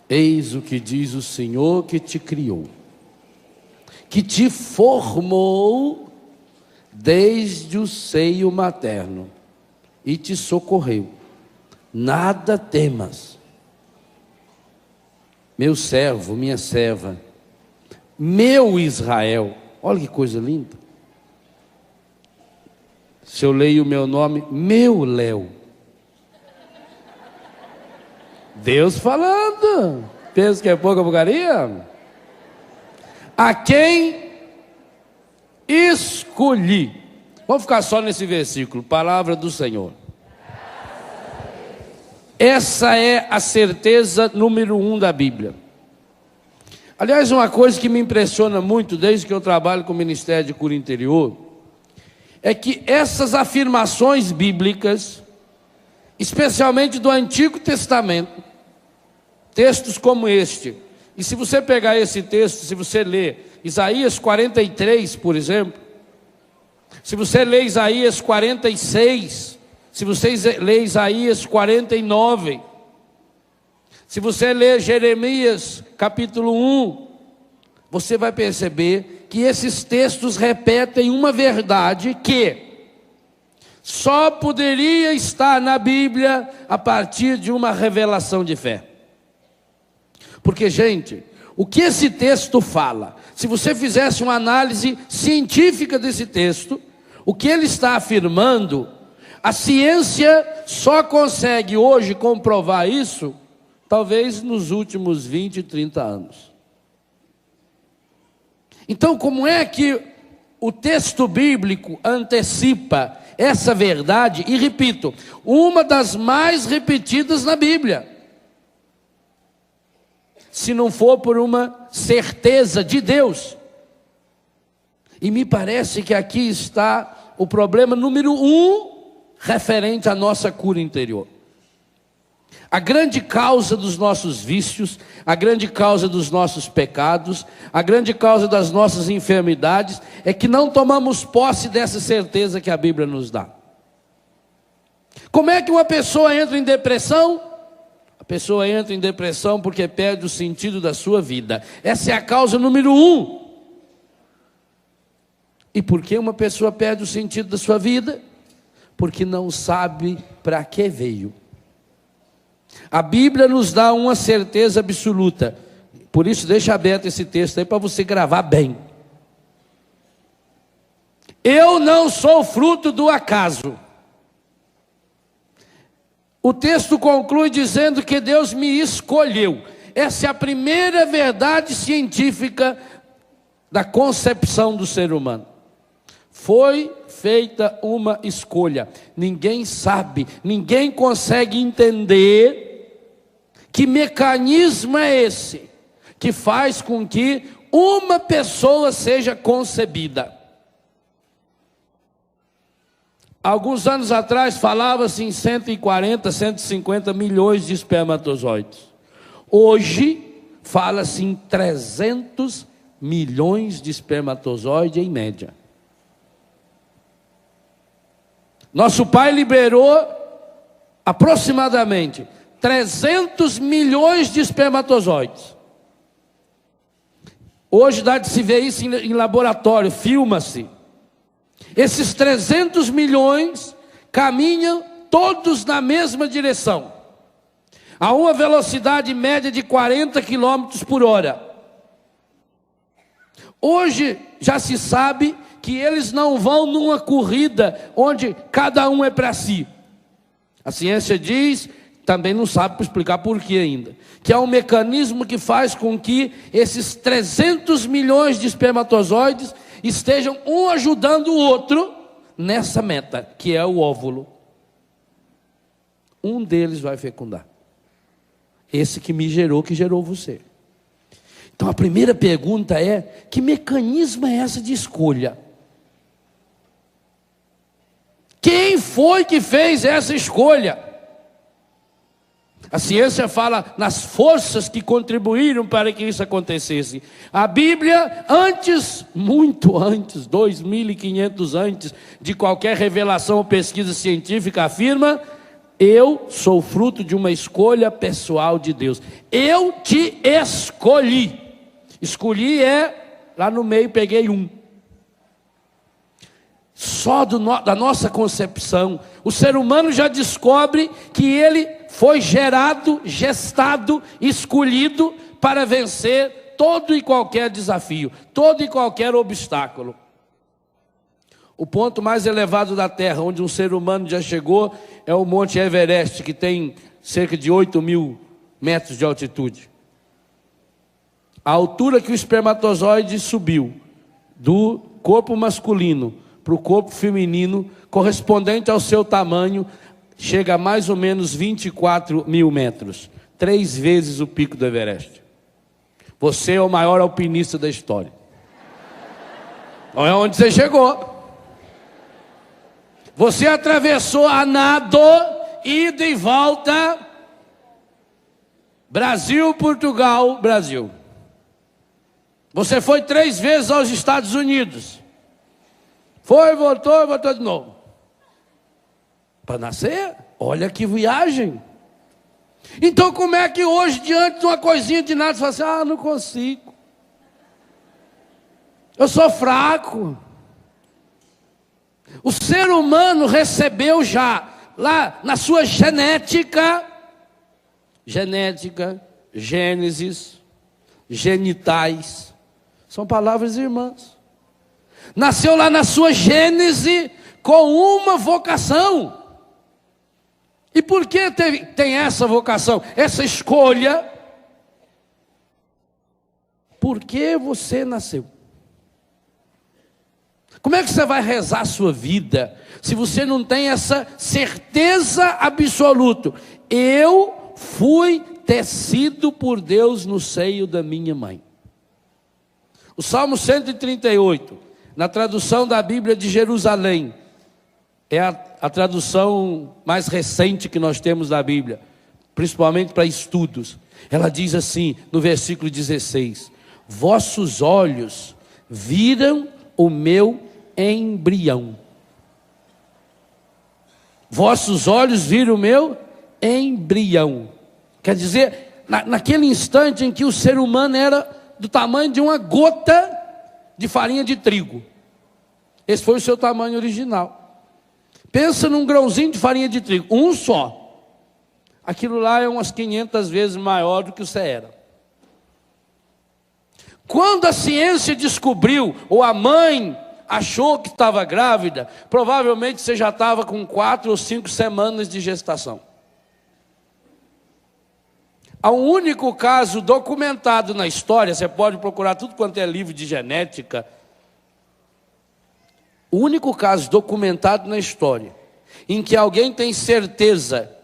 Eis o que diz o Senhor que te criou, que te formou desde o seio materno e te socorreu. Nada temas, meu servo, minha serva, meu Israel. Olha que coisa linda. Se eu leio o meu nome, meu Léo. Deus falando. Pensa que é pouca porcaria? A quem escolhi. Vamos ficar só nesse versículo. Palavra do Senhor. Essa é a certeza número 1 da Bíblia. Aliás, uma coisa que me impressiona muito desde que eu trabalho com o Ministério de Cura Interior é que essas afirmações bíblicas, especialmente do Antigo Testamento, textos como este, e se você pegar esse texto, se você ler Isaías 43, por exemplo, se você ler Isaías 46, se você ler Isaías 49, se você ler Jeremias capítulo 1, você vai perceber que esses textos repetem uma verdade que só poderia estar na Bíblia a partir de uma revelação de fé. Porque, gente, o que esse texto fala, se você fizesse uma análise científica desse texto, o que ele está afirmando, a ciência só consegue hoje comprovar isso, talvez nos últimos 20, 30 anos. Então, como é que o texto bíblico antecipa essa verdade? E repito, uma das mais repetidas na Bíblia. Se não for por uma certeza de Deus. E me parece que aqui está o problema número 1 referente à nossa cura interior. A grande causa dos nossos vícios, a grande causa dos nossos pecados, a grande causa das nossas enfermidades é que não tomamos posse dessa certeza que a Bíblia nos dá. Como é que uma pessoa entra em depressão? A pessoa entra em depressão porque perde o sentido da sua vida. Essa é a causa número 1. E por que uma pessoa perde o sentido da sua vida? Porque não sabe para que veio. A Bíblia nos dá uma certeza absoluta. Por isso deixa aberto esse texto aí para você gravar bem. Eu não sou fruto do acaso. O texto conclui dizendo que Deus me escolheu. Essa é a primeira verdade científica da concepção do ser humano. Foi feita uma escolha. Ninguém sabe, ninguém consegue entender que mecanismo é esse que faz com que uma pessoa seja concebida. Alguns anos atrás falava-se em 140, 150 milhões de espermatozoides. Hoje fala-se em 300 milhões de espermatozoides em média. Nosso pai liberou aproximadamente 300 milhões de espermatozoides. Hoje dá de se ver isso em laboratório, filma-se. Esses 300 milhões caminham todos na mesma direção, a uma velocidade média de 40 km por hora. Hoje já se sabe que eles não vão numa corrida onde cada um é para si. A ciência diz, também não sabe explicar por que ainda, que é um mecanismo que faz com que esses 300 milhões de espermatozoides estejam um ajudando o outro nessa meta, que é o óvulo. Um deles vai fecundar. Esse que me gerou, que gerou você. Então a primeira pergunta é, que mecanismo é essa de escolha? Quem foi que fez essa escolha? A ciência fala nas forças que contribuíram para que isso acontecesse. A Bíblia, antes, muito antes, 2500 antes de qualquer revelação ou pesquisa científica, afirma Eu sou fruto de uma escolha pessoal de Deus. Eu te escolhi. Escolhi lá no meio peguei um. Só da nossa concepção, o ser humano já descobre que ele foi gerado, gestado, escolhido para vencer todo e qualquer desafio, todo e qualquer obstáculo. O ponto mais elevado da Terra, onde um ser humano já chegou, é o Monte Everest, que tem cerca de 8.000 metros de altitude. A altura que o espermatozoide subiu do corpo masculino para o corpo feminino, correspondente ao seu tamanho, chega a mais ou menos 24.000 metros. 3 vezes o pico do Everest. Você é o maior alpinista da história. Olha onde você chegou. Você atravessou a nado, ida e volta, Brasil, Portugal, Brasil. Você foi 3 vezes aos Estados Unidos. Foi, voltou de novo. Para nascer? Olha que viagem. Então como é que hoje, diante de uma coisinha de nada, você fala assim, não consigo. Eu sou fraco. O ser humano recebeu já, lá na sua genética, Gênesis, genitais, são palavras irmãs. Nasceu lá na sua gênese com uma vocação. E por que tem essa vocação, essa escolha? Porque você nasceu. Como é que você vai rezar a sua vida se você não tem essa certeza absoluta? Eu fui tecido por Deus no seio da minha mãe. O Salmo 138, na tradução da Bíblia de Jerusalém, é a tradução mais recente que nós temos da Bíblia, principalmente para estudos. Ela diz assim, no versículo 16: vossos olhos viram o meu embrião. Vossos olhos viram o meu embrião. Quer dizer, naquele instante em que o ser humano era do tamanho de uma gota de farinha de trigo. Esse foi o seu tamanho original. Pensa num grãozinho de farinha de trigo, um só. Aquilo lá é umas 500 vezes maior do que você era. Quando a ciência descobriu, ou a mãe achou que estava grávida, provavelmente você já estava com 4 ou 5 semanas de gestação. Há um único caso documentado na história, você pode procurar tudo quanto é livro de genética. O único caso documentado na história, em que alguém tem certeza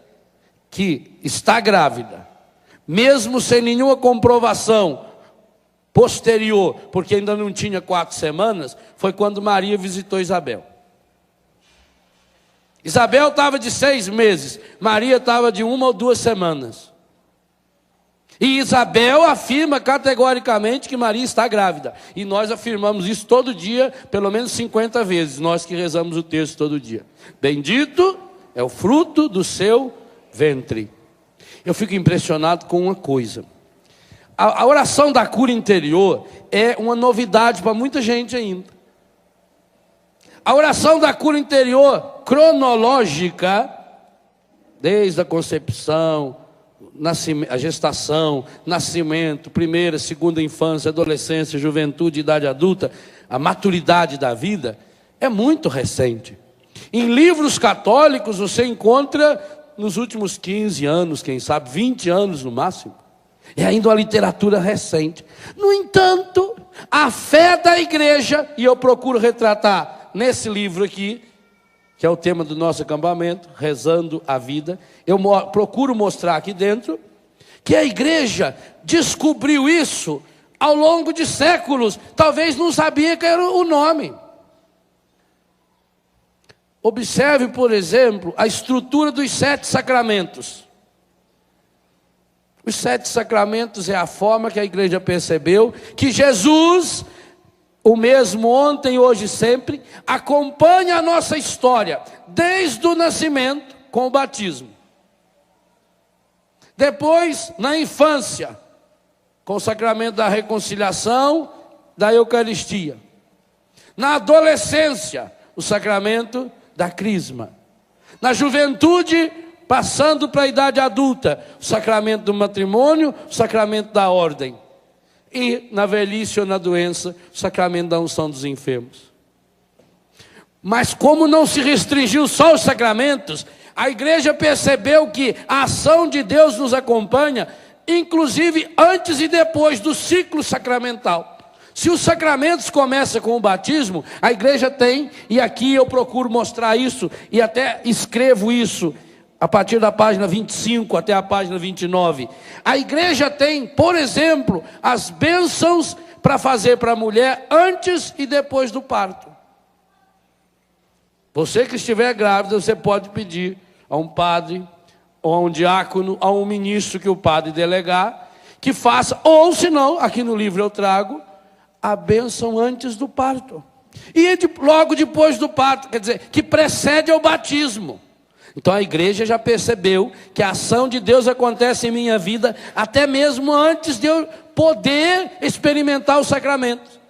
que está grávida, mesmo sem nenhuma comprovação posterior, porque ainda não tinha 4 semanas, foi quando Maria visitou Isabel. Isabel estava de 6 meses, Maria estava de 1 ou 2 semanas. E Isabel afirma categoricamente que Maria está grávida. E nós afirmamos isso todo dia, pelo menos 50 vezes, nós que rezamos o texto todo dia. Bendito é o fruto do seu ventre. Eu fico impressionado com uma coisa. A oração da cura interior é uma novidade para muita gente ainda. A oração da cura interior cronológica, desde a concepção, a gestação, nascimento, primeira, segunda infância, adolescência, juventude, idade adulta, a maturidade da vida, é muito recente. Em livros católicos você encontra nos últimos 15 anos, quem sabe 20 anos no máximo. É ainda uma literatura recente. No entanto, a fé da igreja, e eu procuro retratar nesse livro aqui, que é o tema do nosso acampamento, Rezando a Vida, eu procuro mostrar aqui dentro, que a igreja descobriu isso ao longo de séculos, talvez não sabia que era o nome. Observe, por exemplo, a estrutura dos 7 sacramentos. Os 7 sacramentos é a forma que a igreja percebeu que Jesus, o mesmo ontem, hoje e sempre, acompanha a nossa história, desde o nascimento com o batismo. Depois, na infância, com o sacramento da reconciliação, da Eucaristia. Na adolescência, o sacramento da crisma. Na juventude, passando para a idade adulta, o sacramento do matrimônio, o sacramento da ordem. E na velhice ou na doença, o sacramento da unção dos enfermos. Mas como não se restringiu só aos sacramentos, a igreja percebeu que a ação de Deus nos acompanha, inclusive antes e depois do ciclo sacramental. Se os sacramentos começam com o batismo, a igreja tem, e aqui eu procuro mostrar isso, e até escrevo isso, a partir da página 25 até a página 29. A igreja tem, por exemplo, as bênçãos para fazer para a mulher antes e depois do parto. Você que estiver grávida, você pode pedir a um padre, ou a um diácono, a um ministro que o padre delegar, que faça, ou se não, aqui no livro eu trago, a bênção antes do parto. E logo depois do parto, quer dizer, que precede ao batismo. Então a igreja já percebeu que a ação de Deus acontece em minha vida, até mesmo antes de eu poder experimentar o sacramento.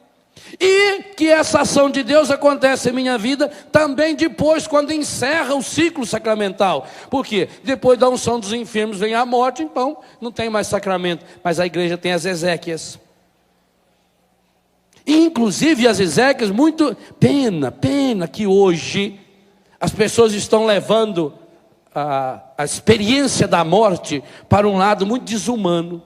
E que essa ação de Deus acontece em minha vida também depois, quando encerra o ciclo sacramental. Por quê? Depois da unção dos enfermos vem a morte, então não tem mais sacramento. Mas a igreja tem as exéquias. E, inclusive as exéquias, muito pena que hoje as pessoas estão levando a experiência da morte para um lado muito desumano.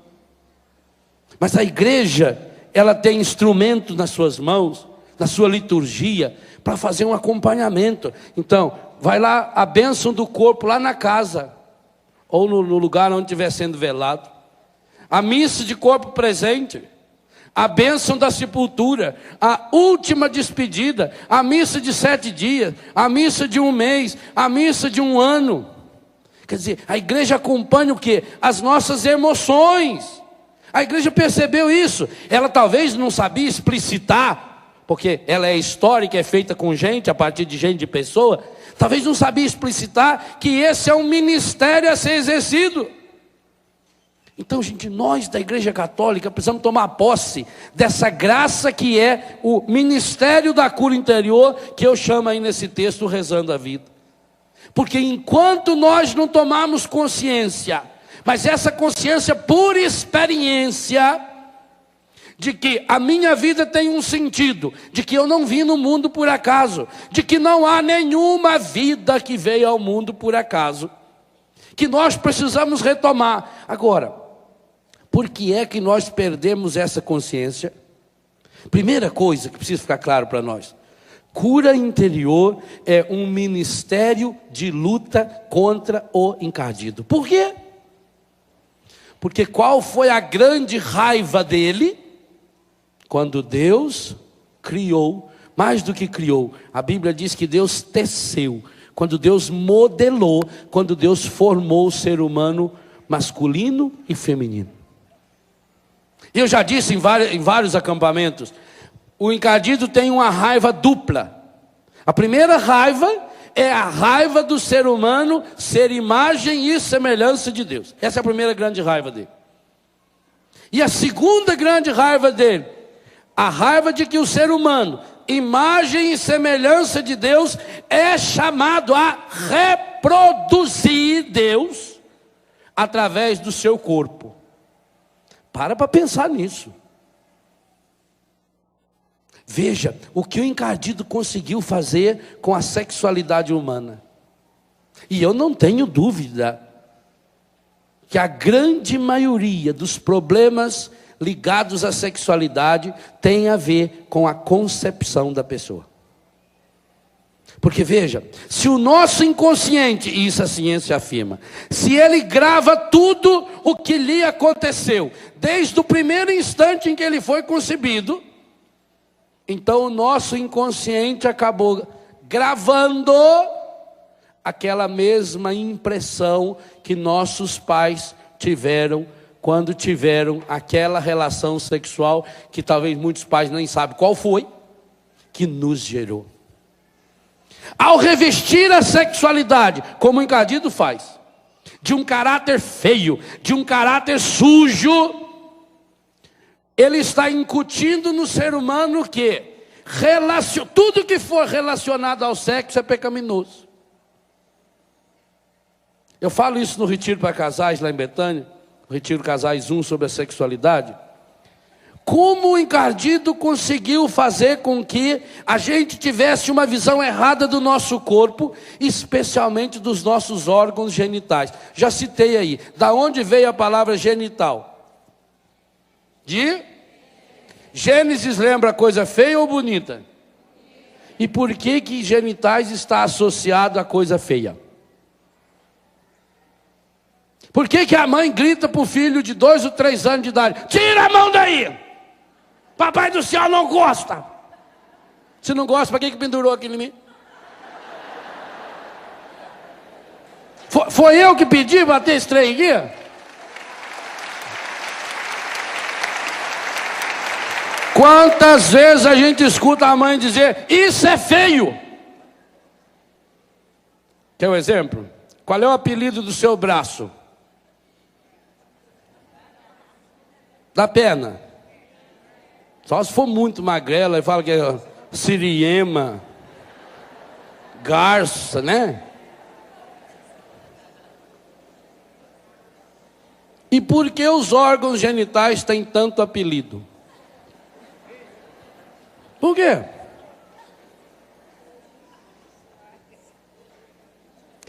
Mas a igreja, ela tem instrumento nas suas mãos, na sua liturgia, para fazer um acompanhamento. Então, vai lá a bênção do corpo lá na casa, ou no lugar onde estiver sendo velado. A missa de corpo presente, a bênção da sepultura, a última despedida, a missa de 7 dias, a missa de 1 mês, a missa de 1 ano. Quer dizer, a igreja acompanha o quê? As nossas emoções. A igreja percebeu isso. Ela talvez não sabia explicitar, porque ela é histórica, é feita com gente, a partir de gente, de pessoa. Talvez não sabia explicitar que esse é um ministério a ser exercido. Então, gente, nós da Igreja Católica precisamos tomar posse dessa graça que é o ministério da cura interior, que eu chamo aí nesse texto rezando a vida. Porque enquanto nós não tomarmos consciência, mas essa consciência por experiência, de que a minha vida tem um sentido, de que eu não vim no mundo por acaso, de que não há nenhuma vida que veio ao mundo por acaso, que nós precisamos retomar. Agora, por que é que nós perdemos essa consciência? Primeira coisa que precisa ficar claro para nós: cura interior é um ministério de luta contra o encardido. Por quê? Porque qual foi a grande raiva dele? Quando Deus criou, mais do que criou, a Bíblia diz que Deus teceu, quando Deus modelou, quando Deus formou o ser humano masculino e feminino. E eu já disse em vários acampamentos, o encardido tem uma raiva dupla. A primeira raiva é a raiva do ser humano ser imagem e semelhança de Deus. Essa é a primeira grande raiva dele. E a segunda grande raiva dele, a raiva de que o ser humano, imagem e semelhança de Deus, é chamado a reproduzir Deus através do seu corpo. Para pensar nisso. Veja o que o encardido conseguiu fazer com a sexualidade humana. E eu não tenho dúvida que a grande maioria dos problemas ligados à sexualidade tem a ver com a concepção da pessoa. Porque veja, se o nosso inconsciente, e isso a ciência afirma, se ele grava tudo o que lhe aconteceu, desde o primeiro instante em que ele foi concebido, então o nosso inconsciente acabou gravando aquela mesma impressão que nossos pais tiveram quando tiveram aquela relação sexual, que talvez muitos pais nem sabem qual foi, que nos gerou. Ao revestir a sexualidade, como o encardido faz, de um caráter feio, de um caráter sujo, ele está incutindo no ser humano que tudo que for relacionado ao sexo é pecaminoso. Eu falo isso no retiro para casais lá em Betânia, no retiro Casais 1 sobre a sexualidade. Como o encardido conseguiu fazer com que a gente tivesse uma visão errada do nosso corpo, especialmente dos nossos órgãos genitais. Já citei aí, da onde veio a palavra genital? De Gênesis lembra coisa feia ou bonita? E por que genitais está associado a coisa feia? Por que a mãe grita para o filho de 2 ou 3 anos de idade: tira a mão daí! Papai do céu não gosta. Se não gosta, para que pendurou aquilo em mim? Foi eu que pedi bater esse trem aqui? Quantas vezes a gente escuta a mãe dizer: isso é feio? Quer um exemplo? Qual é o apelido do seu braço? Da perna. Só se for muito magrela, e fala que é siriema, garça, né? E por que os órgãos genitais têm tanto apelido? Por quê?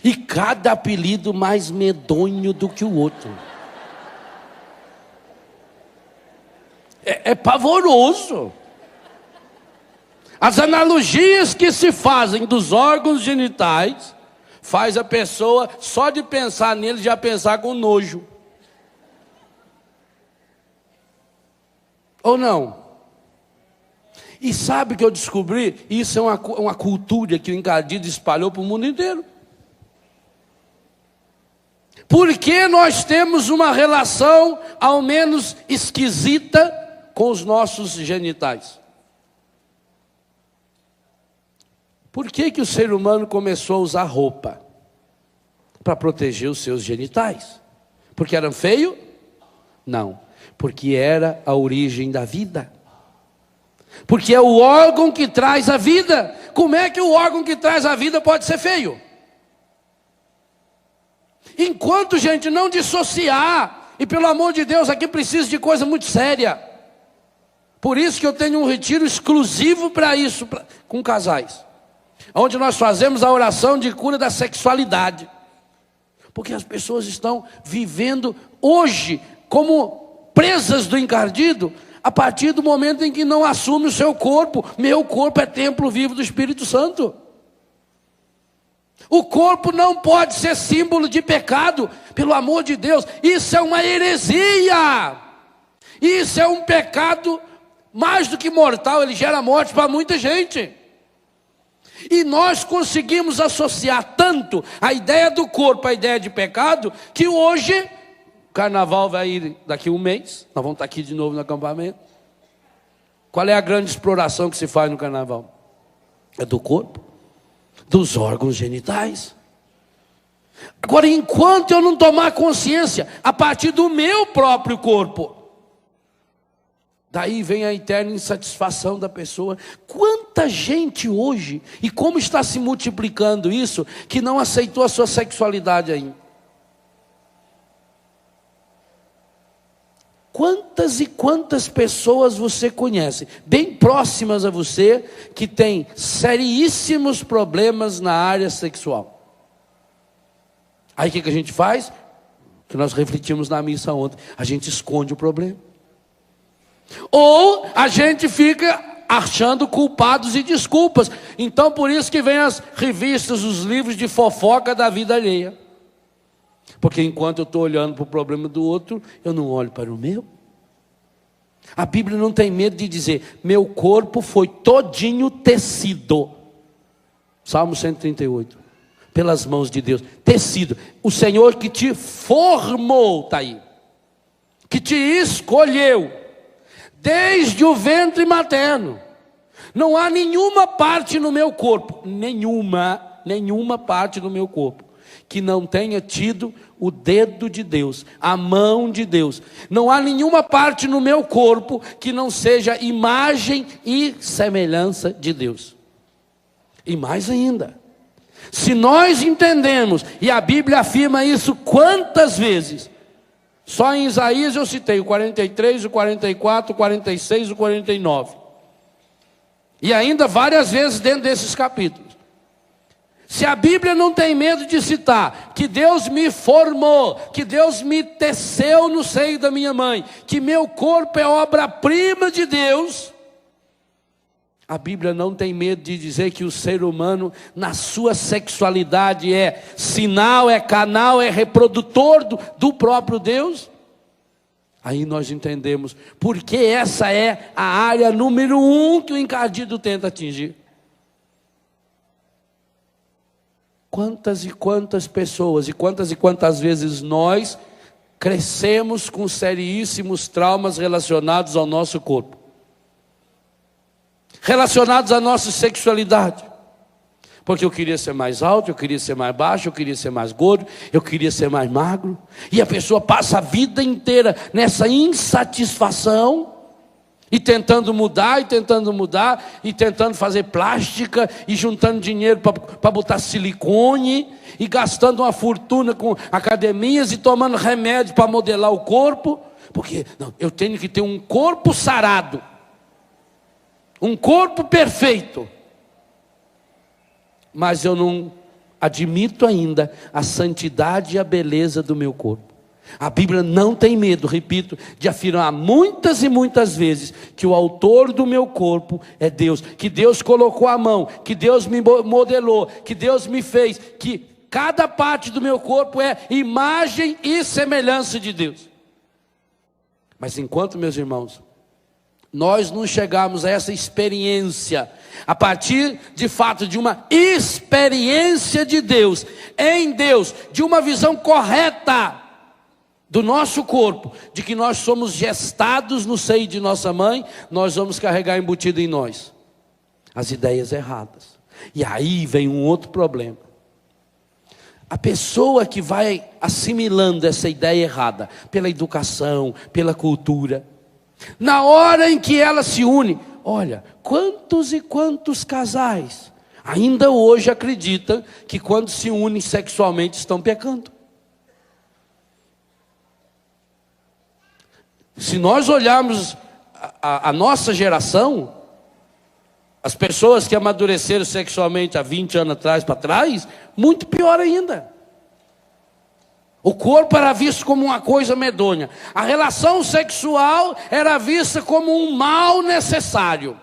E cada apelido mais medonho do que o outro. É pavoroso. As analogias que se fazem dos órgãos genitais faz a pessoa, só de pensar neles, já pensar com nojo. Ou não? E sabe o que eu descobri? Isso é uma cultura que o encardido espalhou para o mundo inteiro. Porque nós temos uma relação, ao menos esquisita, com os nossos genitais? Por que o ser humano começou a usar roupa? Para proteger os seus genitais. Porque eram feios? Não. Porque era a origem da vida. Porque é o órgão que traz a vida. Como é que o órgão que traz a vida pode ser feio? Enquanto, gente, não dissociar, e pelo amor de Deus, aqui precisa de coisa muito séria. Por isso que eu tenho um retiro exclusivo para isso, com casais. Onde nós fazemos a oração de cura da sexualidade. Porque as pessoas estão vivendo hoje como presas do encardido, a partir do momento em que não assume o seu corpo. Meu corpo é templo vivo do Espírito Santo. O corpo não pode ser símbolo de pecado, pelo amor de Deus. Isso é uma heresia. Isso é um pecado mais do que mortal, ele gera morte para muita gente. E nós conseguimos associar tanto a ideia do corpo à ideia de pecado, que hoje, o carnaval vai ir daqui a um mês, nós vamos estar aqui de novo no acampamento. Qual é a grande exploração que se faz no carnaval? É do corpo, dos órgãos genitais. Agora, enquanto eu não tomar consciência a partir do meu próprio corpo, daí vem a eterna insatisfação da pessoa. Quanta gente hoje, e como está se multiplicando isso, que não aceitou a sua sexualidade ainda. Quantas e quantas pessoas você conhece, bem próximas a você, que tem seríssimos problemas na área sexual? Aí o que a gente faz? Que nós refletimos na missa ontem, a gente esconde o problema. Ou a gente fica achando culpados e desculpas. Então por isso que vem as revistas, os livros de fofoca da vida alheia. Porque enquanto eu estou olhando para o problema do outro, eu não olho para o meu. A Bíblia não tem medo de dizer: meu corpo foi todinho tecido. Salmo 138. Pelas mãos de Deus. Tecido. O Senhor que te formou, está aí. Que te escolheu. Desde o ventre materno. Não há nenhuma parte no meu corpo, nenhuma parte no meu corpo, que não tenha tido o dedo de Deus, a mão de Deus. Não há nenhuma parte no meu corpo que não seja imagem e semelhança de Deus. E mais ainda, se nós entendemos, e a Bíblia afirma isso quantas vezes, só em Isaías eu citei o 43, o 44, o 46, o 49. E ainda várias vezes dentro desses capítulos. Se a Bíblia não tem medo de citar que Deus me formou, que Deus me teceu no seio da minha mãe, que meu corpo é obra-prima de Deus, a Bíblia não tem medo de dizer que o ser humano, na sua sexualidade, é sinal, é canal, é reprodutor do próprio Deus. Aí nós entendemos porque essa é a área número 1 que o encardido tenta atingir. Quantas e quantas pessoas e quantas vezes nós crescemos com seríssimos traumas relacionados ao nosso corpo, relacionados à nossa sexualidade, porque eu queria ser mais alto, eu queria ser mais baixo, eu queria ser mais gordo, eu queria ser mais magro, e a pessoa passa a vida inteira nessa insatisfação, e tentando mudar, e tentando fazer plástica, e juntando dinheiro para botar silicone, e gastando uma fortuna com academias, e tomando remédio para modelar o corpo, porque não, eu tenho que ter um corpo sarado, um corpo perfeito, mas eu não admito ainda a santidade e a beleza do meu corpo. A Bíblia não tem medo, repito, de afirmar muitas e muitas vezes que o autor do meu corpo é Deus, que Deus colocou a mão, que Deus me modelou, que Deus me fez, que cada parte do meu corpo é imagem e semelhança de Deus. Mas enquanto, meus irmãos, nós não chegarmos a essa experiência, a partir de fato de uma experiência de Deus, em Deus, de uma visão correta do nosso corpo, de que nós somos gestados no seio de nossa mãe, nós vamos carregar embutido em nós as ideias erradas. E aí vem um outro problema. A pessoa que vai assimilando essa ideia errada, pela educação, pela cultura, na hora em que ela se une, olha, quantos e quantos casais ainda hoje acreditam que quando se unem sexualmente estão pecando. Se nós olharmos a nossa geração, as pessoas que amadureceram sexualmente há 20 anos atrás para trás, muito pior ainda. O corpo era visto como uma coisa medonha. A relação sexual era vista como um mal necessário.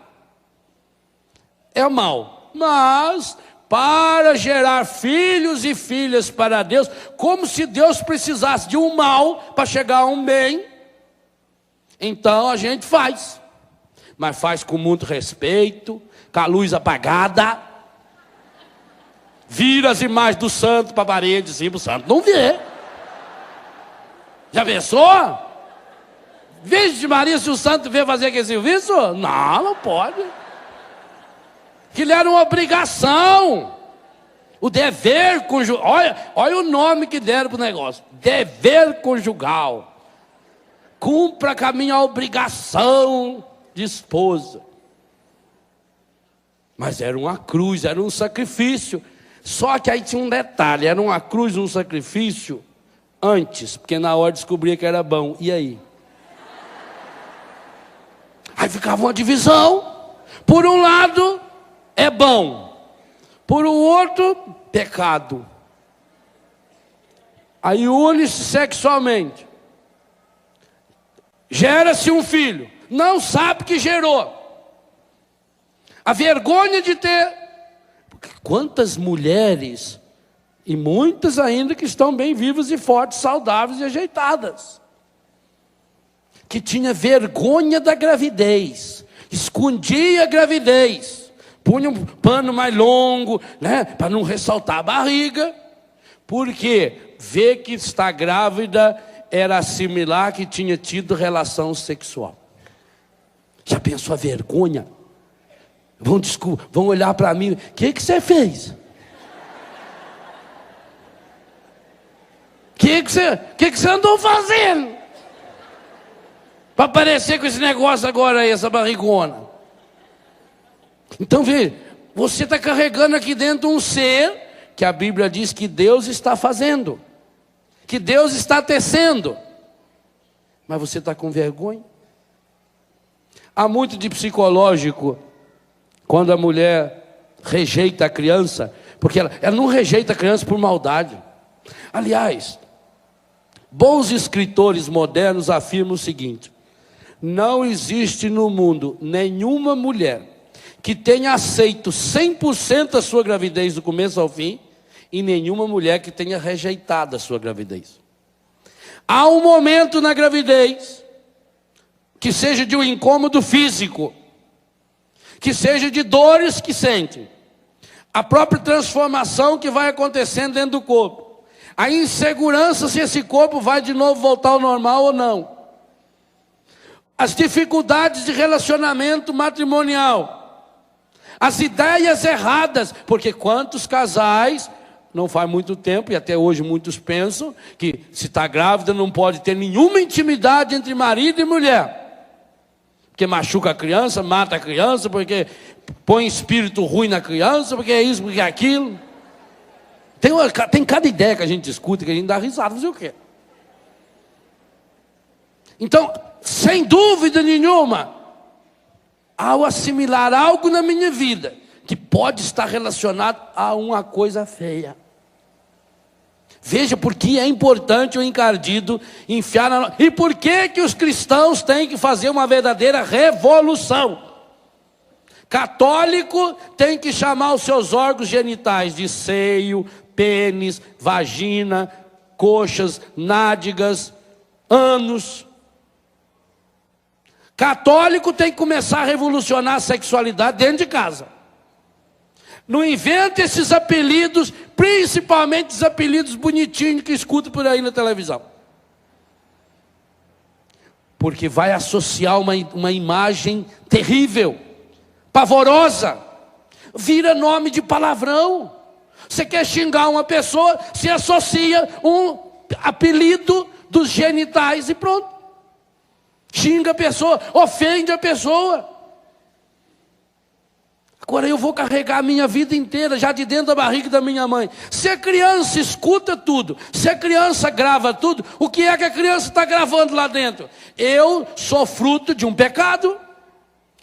É mal. Mas para gerar filhos e filhas para Deus, como se Deus precisasse de um mal para chegar a um bem, então a gente faz. Mas faz com muito respeito, com a luz apagada, vira as imagens do santo para a parede, assim, o santo não vê. Já pensou? Vixe Maria, se o santo vê fazer aquele serviço? Não, não pode. Que lhe era uma obrigação. O dever conjugal. Olha o nome que deram para o negócio. Dever conjugal. Cumpra com a minha obrigação de esposa. Mas era uma cruz, era um sacrifício. Só que aí tinha um detalhe, era uma cruz, um sacrifício antes, porque na hora descobria que era bom. E aí? Aí ficava uma divisão. Por um lado é bom, por o outro pecado. Aí une-se sexualmente. Gera-se um filho, não sabe que gerou. A vergonha de ter. Porque quantas mulheres, e muitas ainda que estão bem vivas e fortes, saudáveis e ajeitadas, que tinha vergonha da gravidez, escondia a gravidez, punha um pano mais longo, né, para não ressaltar a barriga, porque ver que está grávida era assimilar que tinha tido relação sexual. Já pensou a vergonha? Vão olhar para mim, o que você fez? que você andou fazendo? Para aparecer com esse negócio agora aí, essa barrigona. Então veja, você está carregando aqui dentro um ser que a Bíblia diz que Deus está fazendo, que Deus está tecendo. Mas você está com vergonha? Há muito de psicológico quando a mulher rejeita a criança, porque ela não rejeita a criança por maldade. Aliás, bons escritores modernos afirmam o seguinte: não existe no mundo nenhuma mulher que tenha aceito 100% a sua gravidez do começo ao fim, e nenhuma mulher que tenha rejeitado a sua gravidez. Há um momento na gravidez que seja de um incômodo físico, que seja de dores que sente, a própria transformação que vai acontecendo dentro do corpo, a insegurança se esse corpo vai de novo voltar ao normal ou não, as dificuldades de relacionamento matrimonial, as ideias erradas, porque quantos casais, não faz muito tempo, e até hoje muitos pensam, que se está grávida não pode ter nenhuma intimidade entre marido e mulher, porque machuca a criança, mata a criança, porque põe espírito ruim na criança, porque é isso, porque é aquilo. Tem cada ideia que a gente escuta, que a gente dá risada, fazer o quê? Então, sem dúvida nenhuma, ao assimilar algo na minha vida, que pode estar relacionado a uma coisa feia. Veja por que é importante o encardido enfiar na... E por que os cristãos têm que fazer uma verdadeira revolução? Católico tem que chamar os seus órgãos genitais de seio, pênis, vagina, coxas, nádegas, ânus. Católico tem que começar a revolucionar a sexualidade dentro de casa. Não inventa esses apelidos, principalmente os apelidos bonitinhos que escuta por aí na televisão. Porque vai associar uma imagem terrível, pavorosa. Vira nome de palavrão. Você quer xingar uma pessoa, se associa um apelido dos genitais e pronto. Xinga a pessoa, ofende a pessoa. Agora eu vou carregar a minha vida inteira, já de dentro da barriga da minha mãe. Se a criança escuta tudo, se a criança grava tudo, o que é que a criança está gravando lá dentro? Eu sou fruto de um pecado.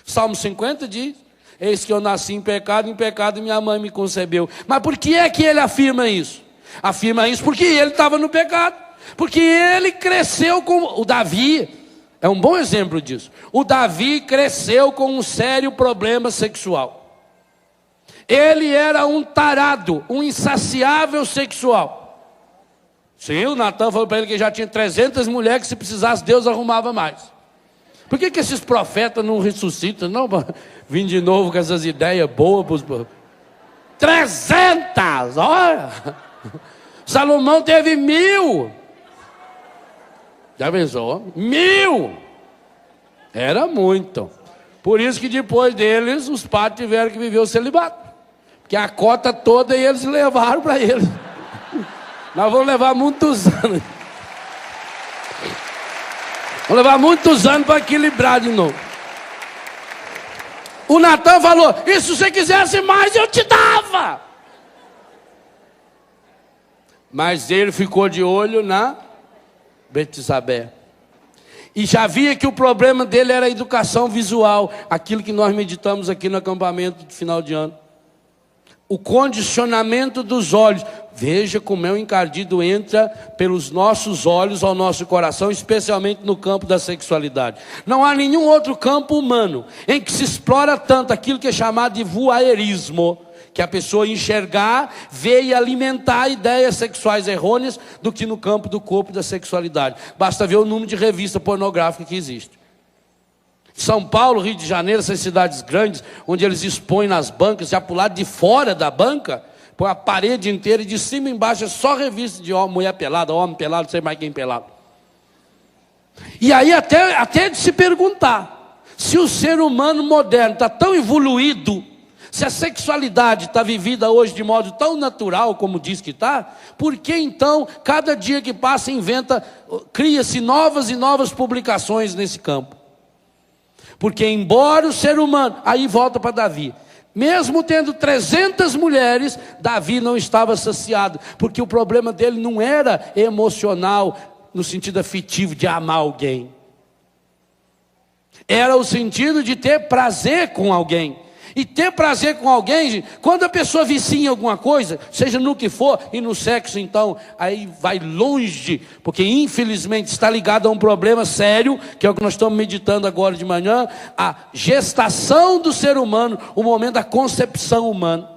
Salmo 50 diz: eis que eu nasci em pecado minha mãe me concebeu. Mas por que é que ele afirma isso? Afirma isso porque ele estava no pecado. Porque ele cresceu com... O Davi é um bom exemplo disso. O Davi cresceu com um sério problema sexual. Ele era um tarado, um insaciável sexual. Sim, o Natan falou para ele que já tinha 300 mulheres, que se precisasse Deus arrumava mais. Por que esses profetas não ressuscitam? Não, vim de novo com essas ideias boas. 300! Olha! Salomão teve 1000. Já pensou? 1000! Era muito. Por isso que depois deles, os padres tiveram que viver o celibato. Porque a cota toda eles levaram para eles. Nós vamos levar muitos anos. Vamos levar muitos anos para equilibrar de novo. O Natan falou: e se você quisesse mais, eu te dava. Mas ele ficou de olho na Betsabé. E já via que o problema dele era a educação visual, aquilo que nós meditamos aqui no acampamento de final de ano. O condicionamento dos olhos. Veja como é o encardido entra pelos nossos olhos ao nosso coração, especialmente no campo da sexualidade. Não há nenhum outro campo humano em que se explora tanto aquilo que é chamado de voyeurismo, que a pessoa enxergar, ver e alimentar ideias sexuais errôneas, do que no campo do corpo e da sexualidade. Basta ver o número de revista pornográfica que existe. São Paulo, Rio de Janeiro, essas cidades grandes, onde eles expõem nas bancas, já para o lado de fora da banca, põe a parede inteira e de cima e embaixo é só revista de mulher pelada, homem pelado, não sei mais quem pelado. E aí até de se perguntar, se o ser humano moderno está tão evoluído, Se a sexualidade está vivida hoje de modo tão natural como diz que está, por que então, cada dia que passa, cria-se novas e novas publicações nesse campo? Porque embora o ser humano, aí volta para Davi, mesmo tendo 300 mulheres, Davi não estava saciado, porque o problema dele não era emocional, no sentido afetivo de amar alguém. Era o sentido de ter prazer com alguém. E ter prazer com alguém, gente, quando a pessoa vicia em alguma coisa, seja no que for, e no sexo então, aí vai longe, porque infelizmente está ligado a um problema sério, que é o que nós estamos meditando agora de manhã, a gestação do ser humano, o momento da concepção humana.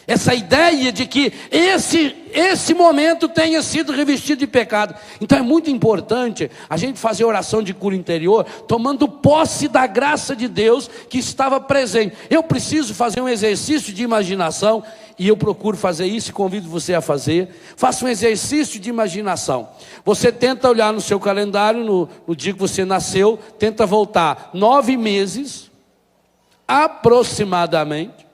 Essa ideia de que esse momento tenha sido revestido de pecado. Então é muito importante a gente fazer oração de cura interior, tomando posse da graça de Deus que estava presente. Eu preciso fazer um exercício de imaginação, e eu procuro fazer isso e convido você a fazer. Faça um exercício de imaginação. Você tenta olhar no seu calendário, no dia que você nasceu, tenta voltar 9 meses, aproximadamente,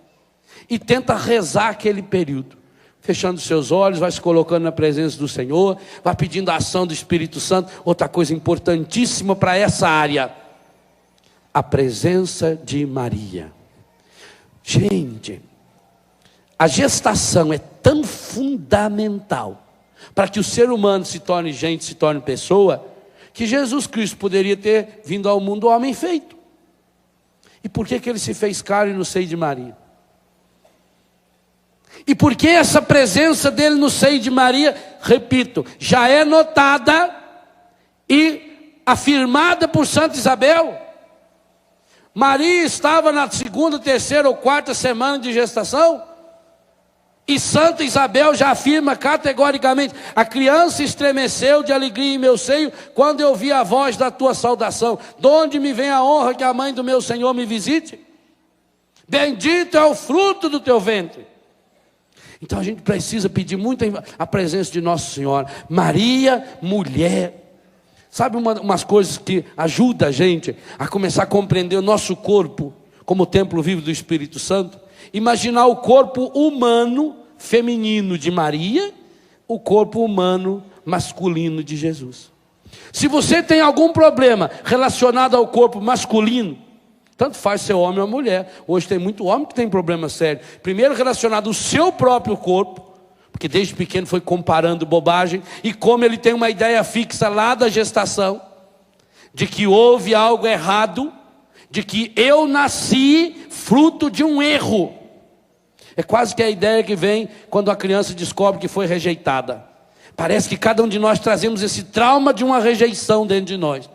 e tenta rezar aquele período, fechando seus olhos, vai se colocando na presença do Senhor, vai pedindo a ação do Espírito Santo. Outra coisa importantíssima para essa área, a presença de Maria. Gente, a gestação é tão fundamental para que o ser humano se torne gente, se torne pessoa, que Jesus Cristo poderia ter vindo ao mundo homem feito. E por que ele se fez carne no seio de Maria? E por que essa presença dele no seio de Maria, repito, já é notada e afirmada por Santa Isabel? Maria estava na 2ª, 3ª ou 4ª semana de gestação, e Santa Isabel já afirma categoricamente: a criança estremeceu de alegria em meu seio, quando eu vi a voz da tua saudação. De onde me vem a honra que a mãe do meu Senhor me visite? Bendito é o fruto do teu ventre. Então a gente precisa pedir muito a presença de Nossa Senhora. Maria, mulher. Sabe umas coisas que ajudam a gente a começar a compreender o nosso corpo como templo vivo do Espírito Santo? Imaginar o corpo humano feminino de Maria, o corpo humano masculino de Jesus. Se você tem algum problema relacionado ao corpo masculino, tanto faz ser homem ou mulher. Hoje tem muito homem que tem problema sério. Primeiro relacionado ao seu próprio corpo, porque desde pequeno foi comparando bobagem, e como ele tem uma ideia fixa lá da gestação, de que houve algo errado, de que eu nasci fruto de um erro. É quase que a ideia que vem quando a criança descobre que foi rejeitada. Parece que cada um de nós trazemos esse trauma de uma rejeição dentro de nós.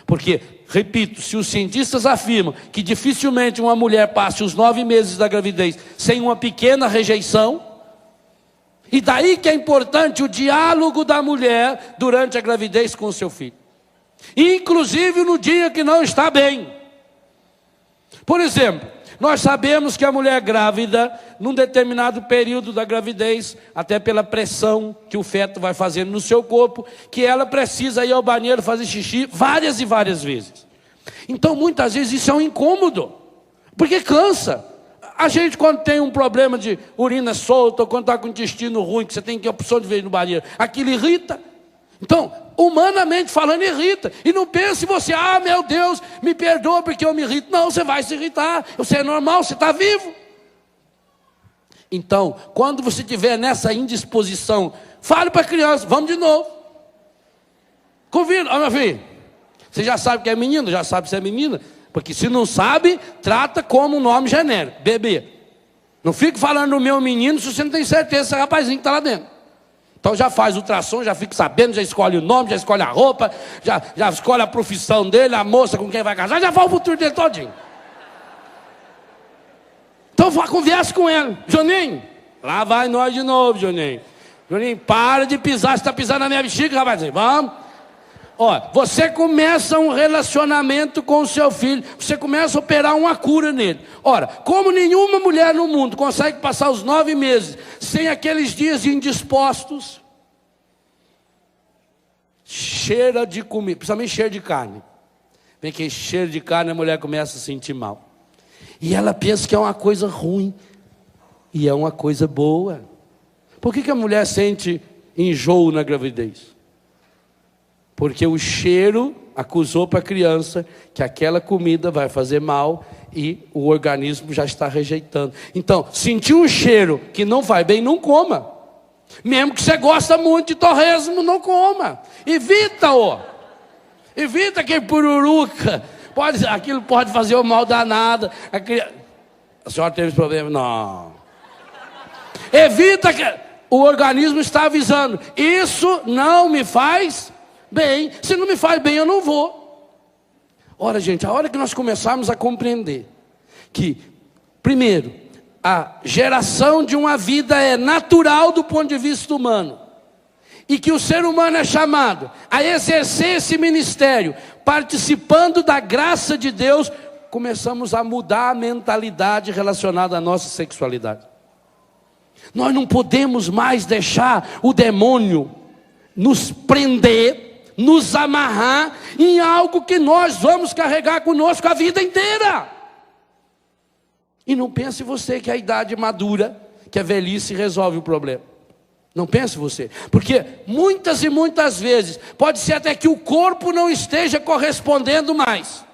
Porque, repito, se os cientistas afirmam que dificilmente uma mulher passe os 9 meses da gravidez sem uma pequena rejeição, e daí que é importante o diálogo da mulher durante a gravidez com o seu filho, inclusive no dia que não está bem. Por exemplo, nós sabemos que a mulher grávida, num determinado período da gravidez, até pela pressão que o feto vai fazendo no seu corpo, que ela precisa ir ao banheiro fazer xixi várias e várias vezes. Então muitas vezes isso é um incômodo, porque cansa. A gente, quando tem um problema de urina solta, ou quando está com o intestino ruim, que você tem que ir a opção de vez no banheiro, aquilo irrita. Então, humanamente falando, irrita. E não pense você: ah, meu Deus, me perdoa porque eu me irrito. Não, você vai se irritar. Você é normal, você está vivo. Então, quando você estiver nessa indisposição, fale para a criança: vamos de novo. Convida. Ó, meu filho, você já sabe que é menino? Já sabe se é menina? Porque se não sabe, trata como um nome genérico: bebê. Não fique falando no meu menino se você não tem certeza se é rapazinho que está lá dentro. Então já faz ultrassom, já fica sabendo, já escolhe o nome, já escolhe a roupa, já escolhe a profissão dele, a moça com quem vai casar, já fala o futuro dele todinho. Então converse com ele: Juninho, lá vai nós de novo, Juninho. Juninho, para de pisar, você está pisando na minha bexiga, rapazinho, vamos. Ó, você começa um relacionamento com o seu filho, você começa a operar uma cura nele. Ora, como nenhuma mulher no mundo consegue passar os 9 meses sem aqueles dias indispostos, cheira de comida, principalmente cheiro de carne. Vem que cheiro de carne, a mulher começa a sentir mal. E ela pensa que é uma coisa ruim. E é uma coisa boa. Por que a mulher sente enjoo na gravidez? Porque o cheiro acusou para a criança que aquela comida vai fazer mal e o organismo já está rejeitando. Então, sentiu um cheiro que não faz bem, não coma. Mesmo que você gosta muito de torresmo, não coma. Evita-o. Evita aquele pururuca. Aquilo pode fazer o mal danado. A senhora teve esse problema? Não. Evita que o organismo está avisando. Isso não me faz bem. Se não me faz bem, eu não vou. Ora, gente, a hora que nós começarmos a compreender que, primeiro, a geração de uma vida é natural do ponto de vista humano, e que o ser humano é chamado a exercer esse ministério, participando da graça de Deus, começamos a mudar a mentalidade relacionada à nossa sexualidade. Nós não podemos mais deixar o demônio nos prender, nos amarrar em algo que nós vamos carregar conosco a vida inteira. E não pense você que a idade madura, que a velhice resolve o problema. Não pense você, porque muitas e muitas vezes pode ser até que o corpo não esteja correspondendo mais.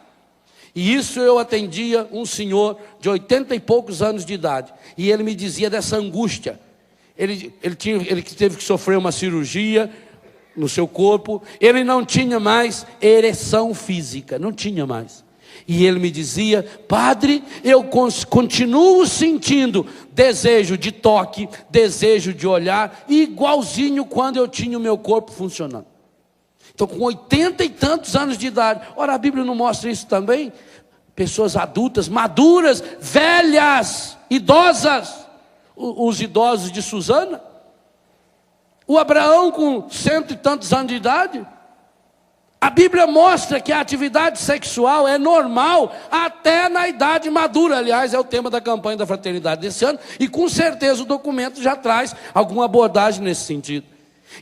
E isso eu atendia um senhor de 80 e poucos anos de idade, e ele me dizia dessa angústia. Ele teve que sofrer uma cirurgia no seu corpo, ele não tinha mais ereção física, não tinha mais. E ele me dizia: padre, eu continuo sentindo desejo de toque, desejo de olhar, igualzinho quando eu tinha o meu corpo funcionando. Então, com 80 e tantos anos de idade, ora, a Bíblia não mostra isso também? Pessoas adultas, maduras, velhas, idosas, os idosos de Susana, o Abraão com 100 e tantos anos de idade. A Bíblia mostra que a atividade sexual é normal até na idade madura. Aliás, é o tema da campanha da fraternidade desse ano, e com certeza o documento já traz alguma abordagem nesse sentido.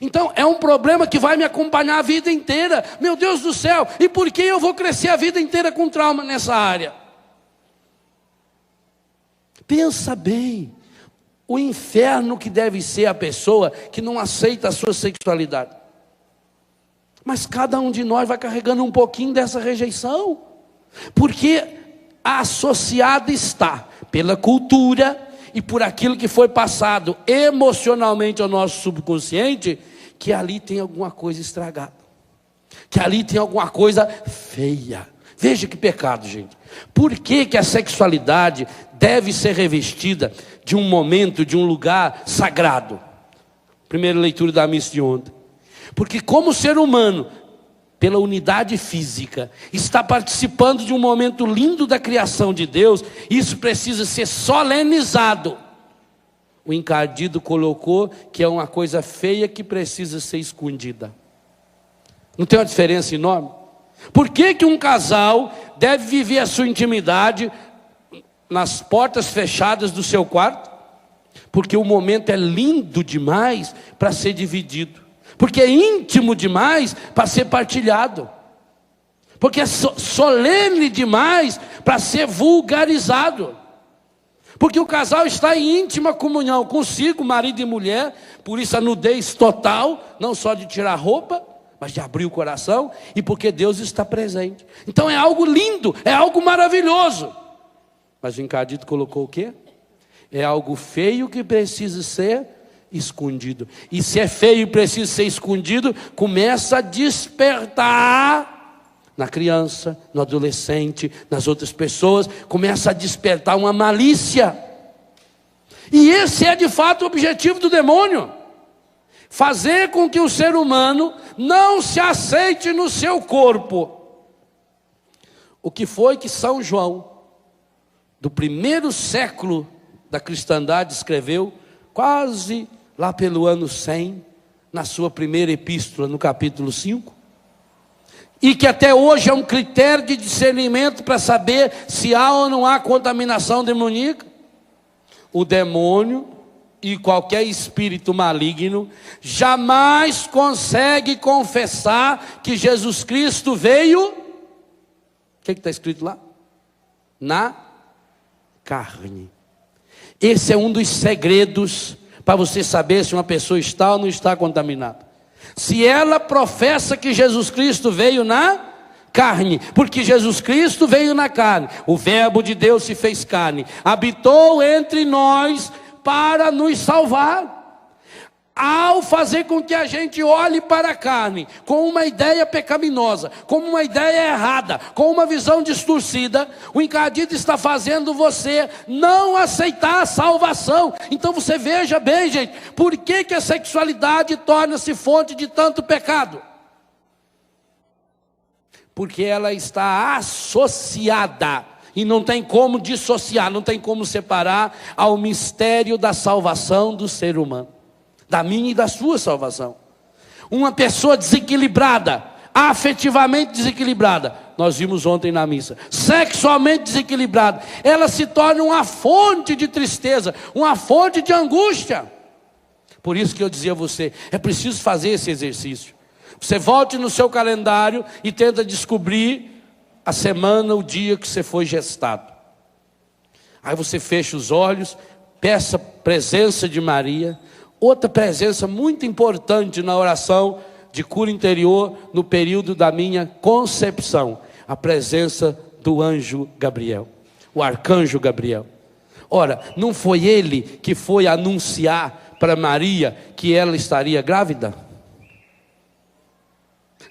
Então, é um problema que vai me acompanhar a vida inteira. Meu Deus do céu, e por que eu vou crescer a vida inteira com trauma nessa área? Pensa bem, o inferno que deve ser a pessoa que não aceita a sua sexualidade. Mas cada um de nós vai carregando um pouquinho dessa rejeição, porque associada está pela cultura e por aquilo que foi passado emocionalmente ao nosso subconsciente, que ali tem alguma coisa estragada, que ali tem alguma coisa feia. Veja que pecado, gente. Por que a sexualidade deve ser revestida de um momento, de um lugar sagrado? Primeira leitura da missa de ontem. Porque como ser humano, pela unidade física, está participando de um momento lindo da criação de Deus, isso precisa ser solenizado. O encardido colocou que é uma coisa feia que precisa ser escondida. Não tem uma diferença enorme? Por que um casal deve viver a sua intimidade nas portas fechadas do seu quarto? Porque o momento é lindo demais para ser dividido. Porque é íntimo demais para ser partilhado. Porque é solene demais para ser vulgarizado. Porque o casal está em íntima comunhão consigo, marido e mulher. Por isso a nudez total, não só de tirar a roupa, mas de abrir o coração. E porque Deus está presente. Então é algo lindo, é algo maravilhoso. Mas o encardido colocou o quê? É algo feio que precisa ser escondido. E se é feio e precisa ser escondido, começa a despertar na criança, no adolescente, nas outras pessoas, começa a despertar uma malícia. E esse é de fato o objetivo do demônio: fazer com que o ser humano não se aceite no seu corpo. O que foi que São João, do primeiro século da cristandade, escreveu quase lá pelo ano 100, na sua primeira epístola, no capítulo 5, e que até hoje é um critério de discernimento para saber se há ou não há contaminação demoníaca. O demônio e qualquer espírito maligno jamais consegue confessar que Jesus Cristo veio. O que está escrito lá? Na carne. Esse é um dos segredos para você saber se uma pessoa está ou não está contaminada. Se ela professa que Jesus Cristo veio na carne, porque Jesus Cristo veio na carne, o verbo de Deus se fez carne, habitou entre nós para nos salvar. Ao fazer com que a gente olhe para a carne com uma ideia pecaminosa, com uma ideia errada, com uma visão distorcida, o encardido está fazendo você não aceitar a salvação. Então você veja bem, gente, por que a sexualidade torna-se fonte de tanto pecado? Porque ela está associada, e não tem como dissociar, não tem como separar, ao mistério da salvação do ser humano. Da minha e da sua salvação. Uma pessoa desequilibrada, afetivamente desequilibrada, nós vimos ontem na missa, sexualmente desequilibrada, ela se torna uma fonte de tristeza, uma fonte de angústia. Por isso que eu dizia a você, é preciso fazer esse exercício. Você volte no seu calendário e tenta descobrir a semana, o dia que você foi gestado. Aí você fecha os olhos, peça a presença de Maria. Outra presença muito importante na oração de cura interior no período da minha concepção, a presença do anjo Gabriel, o arcanjo Gabriel. Ora, não foi ele que foi anunciar para Maria que ela estaria grávida?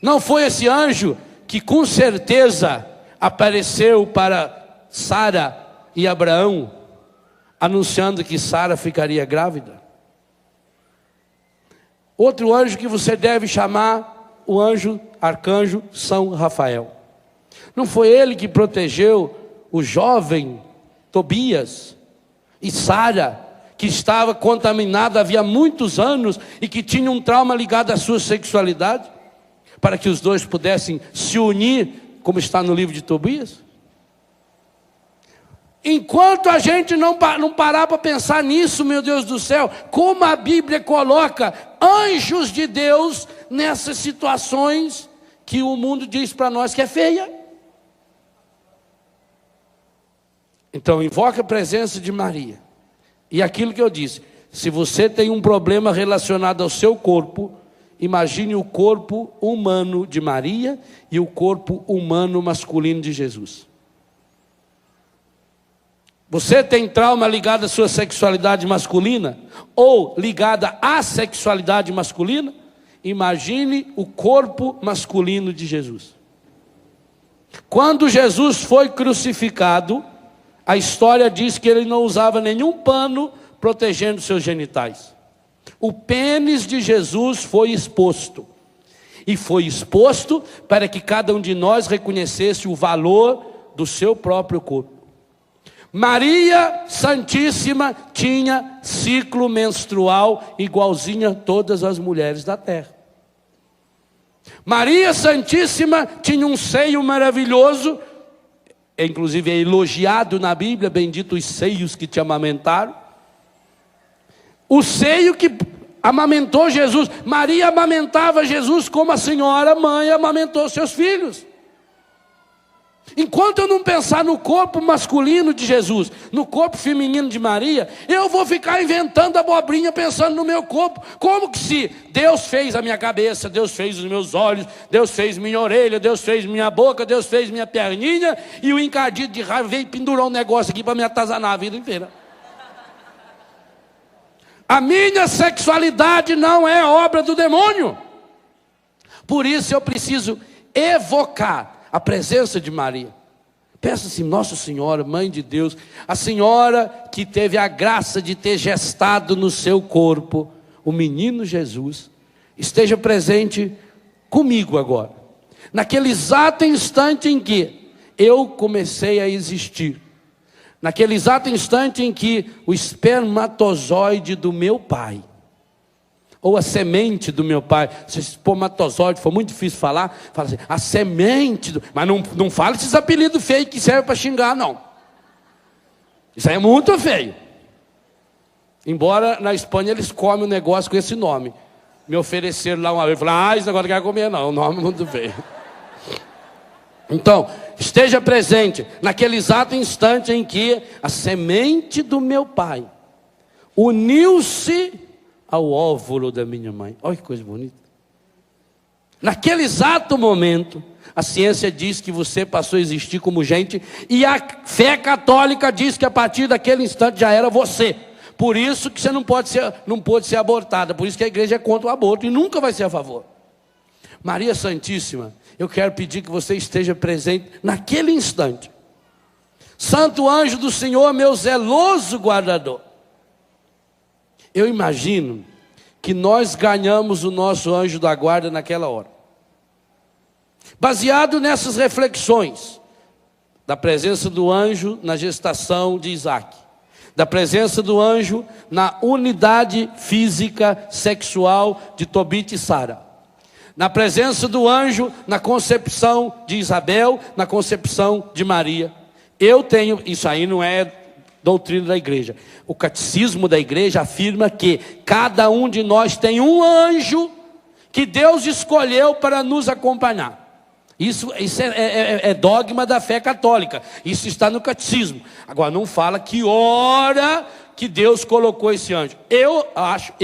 Não foi esse anjo que com certeza apareceu para Sara e Abraão, anunciando que Sara ficaria grávida? Outro anjo que você deve chamar, o anjo, arcanjo São Rafael. Não foi ele que protegeu o jovem Tobias e Sara, que estava contaminada havia muitos anos e que tinha um trauma ligado à sua sexualidade, para que os dois pudessem se unir, como está no livro de Tobias? Enquanto a gente não parar para pensar nisso, meu Deus do céu, como a Bíblia coloca anjos de Deus nessas situações que o mundo diz para nós que é feia. Então invoca a presença de Maria. E aquilo que eu disse, se você tem um problema relacionado ao seu corpo, imagine o corpo humano de Maria e o corpo humano masculino de Jesus. Você tem trauma ligado à sua sexualidade masculina? Ou ligada à sexualidade masculina? Imagine o corpo masculino de Jesus. Quando Jesus foi crucificado, a história diz que ele não usava nenhum pano protegendo seus genitais. O pênis de Jesus foi exposto. E foi exposto para que cada um de nós reconhecesse o valor do seu próprio corpo. Maria Santíssima tinha ciclo menstrual igualzinho a todas as mulheres da terra. Maria Santíssima tinha um seio maravilhoso, inclusive é elogiado na Bíblia, bendito os seios que te amamentaram. O seio que amamentou Jesus. Maria amamentava Jesus como a senhora mãe amamentou seus filhos. Enquanto eu não pensar no corpo masculino de Jesus, no corpo feminino de Maria, eu vou ficar inventando abobrinha pensando no meu corpo. Como que se Deus fez a minha cabeça, Deus fez os meus olhos, Deus fez minha orelha, Deus fez minha boca, Deus fez minha perninha, e o encardido de raiva veio pendurar um negócio aqui para me atazanar a vida inteira. A minha sexualidade não é obra do demônio. Por isso eu preciso evocar a presença de Maria. Peça assim, Nossa Senhora, Mãe de Deus, a Senhora que teve a graça de ter gestado no seu corpo o menino Jesus, esteja presente comigo agora. Naquele exato instante em que eu comecei a existir. Naquele exato instante em que o espermatozoide do meu pai, ou a semente do meu pai, se espermatozoide for muito difícil falar, fala assim, a semente, mas não fala esses apelidos feios que servem para xingar, não. Isso aí é muito feio. Embora na Espanha eles comem um negócio com esse nome. Me ofereceram lá uma vez, falaram, esse negócio não quero comer não, o nome é muito feio. Então, esteja presente naquele exato instante em que a semente do meu pai uniu-se ao óvulo da minha mãe. Olha que coisa bonita. Naquele exato momento, a ciência diz que você passou a existir como gente, e a fé católica diz que a partir daquele instante já era você. Por isso que você não pode ser abortada, por isso que a igreja é contra o aborto e nunca vai ser a favor. Maria Santíssima, eu quero pedir que você esteja presente naquele instante. Santo anjo do Senhor, meu zeloso guardador. Eu imagino que nós ganhamos o nosso anjo da guarda naquela hora. Baseado nessas reflexões, da presença do anjo na gestação de Isaac, da presença do anjo na unidade física sexual de Tobit e Sara, na presença do anjo na concepção de Isabel, na concepção de Maria. Eu tenho, isso aí não é doutrina da igreja. O catecismo da igreja afirma que cada um de nós tem um anjo que Deus escolheu para nos acompanhar. Isso é dogma da fé católica. Isso está no catecismo. Agora não fala que hora que Deus colocou esse anjo. Eu acho,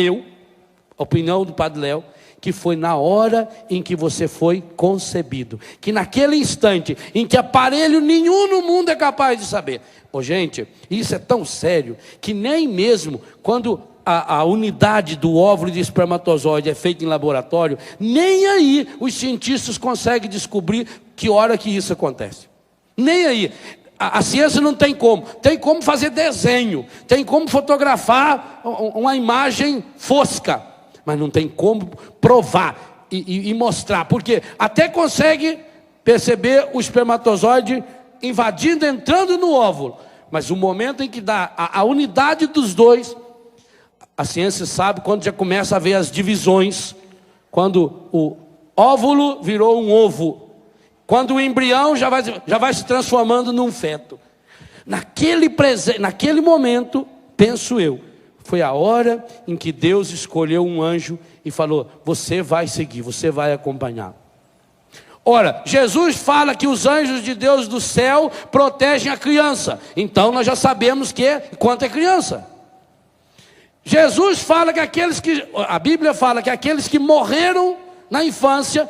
opinião do Padre Léo, que foi na hora em que você foi concebido. Que naquele instante em que aparelho nenhum no mundo é capaz de saber. Gente, isso é tão sério que nem mesmo quando a unidade do óvulo e do espermatozoide é feita em laboratório, nem aí os cientistas conseguem descobrir que hora que isso acontece. Nem aí. A ciência não tem como. Tem como fazer desenho, tem como fotografar uma imagem fosca, mas não tem como provar e mostrar, porque até consegue perceber o espermatozoide invadindo, entrando no óvulo, mas o momento em que dá a unidade dos dois, a ciência sabe quando já começa a ver as divisões, quando o óvulo virou um ovo, quando o embrião já vai se transformando num feto. Naquele momento, penso eu, foi a hora em que Deus escolheu um anjo e falou: você vai seguir, você vai acompanhar. Ora, Jesus fala que os anjos de Deus do céu protegem a criança. Então nós já sabemos quanto é criança. Jesus fala que a Bíblia fala que aqueles que morreram na infância